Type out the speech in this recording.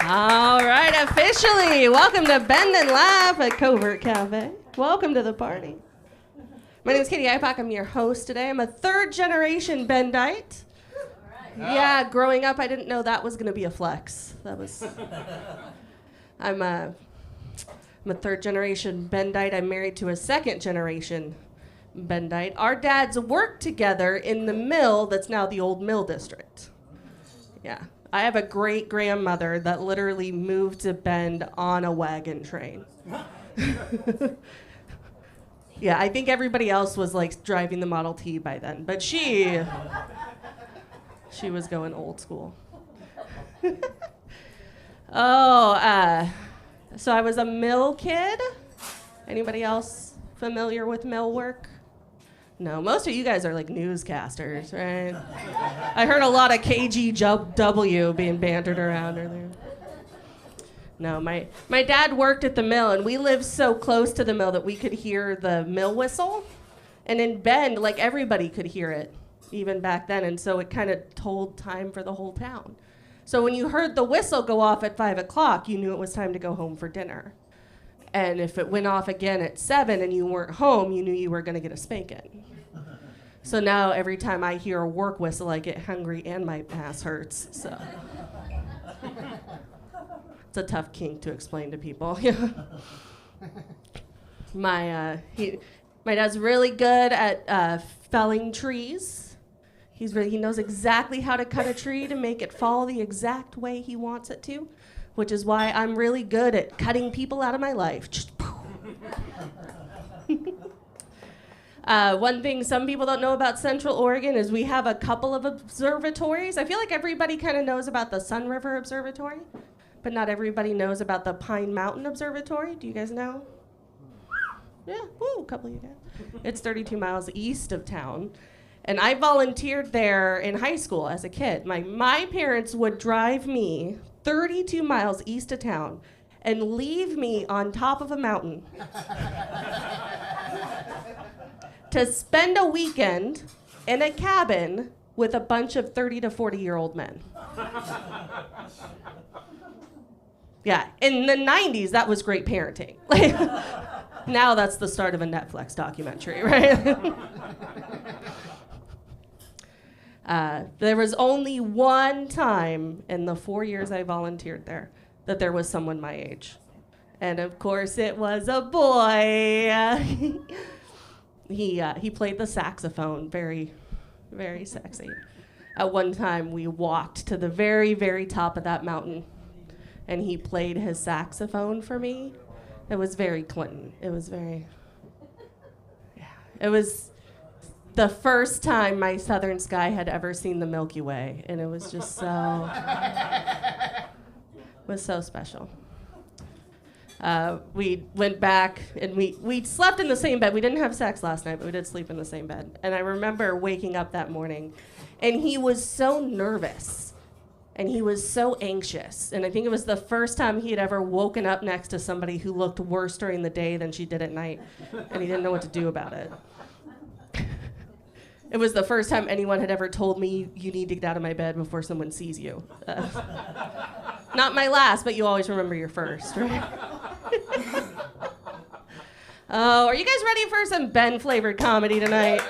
All right, officially, welcome to Bend and Laugh at Covert Cafe. Welcome to the party. My name is Katy Ipock. I'm your host today. I'm a third-generation Bendite. Yeah, growing up, I didn't know that was going to be a flex. I'm a third-generation Bendite. I'm married to a second-generation Bendite. Our dads worked together in the mill that's now the old mill district. Yeah. I have a great-grandmother that literally moved to Bend on a wagon train. Yeah, I think everybody else was like driving the Model T by then, but she was going old school. So I was a mill kid. Anybody else familiar with mill work? No, most of you guys are like newscasters, right? I heard a lot of KGW being bantered around earlier. No, my dad worked at the mill, and we lived so close to the mill that we could hear the mill whistle. And in Bend, like everybody could hear it, even back then, and so it kind of told time for the whole town. So when you heard the whistle go off at 5 o'clock, you knew it was time to go home for dinner. And if it went off again at 7 and you weren't home, you knew you were going to get a spanking. So now every time I hear a work whistle, I get hungry and my ass hurts. So it's a tough kink to explain to people. My dad's really good at felling trees. He knows exactly how to cut a tree to make it fall the exact way he wants it to, which is why I'm really good at cutting people out of my life. One thing some people don't know about Central Oregon is we have a couple of observatories. I feel like everybody kind of knows about the Sun River Observatory, but not everybody knows about the Pine Mountain Observatory. Do you guys know? Yeah, woo, a couple of you guys. It's 32 miles east of town. And I volunteered there in high school as a kid. My parents would drive me 32 miles east of town and leave me on top of a mountain to spend a weekend in a cabin with a bunch of 30 to 40-year-old men. Yeah, in the 90s, that was great parenting. Now that's the start of a Netflix documentary, right? There was only one time in the 4 years I volunteered there that there was someone my age. And of course it was a boy. He played the saxophone, very, very sexy. At one time we walked to the very, very top of that mountain and he played his saxophone for me. It was very Clinton. It was the first time my southern sky had ever seen the Milky Way, and it was just so special. We went back and we slept in the same bed. We didn't have sex last night, but we did sleep in the same bed. And I remember waking up that morning, and he was so nervous, and he was so anxious. And I think it was the first time he had ever woken up next to somebody who looked worse during the day than she did at night, and he didn't know what to do about it. It was the first time anyone had ever told me, you need to get out of my bed before someone sees you. Not my last, but you always remember your first, right? Oh, are you guys ready for some Ben-flavored comedy tonight?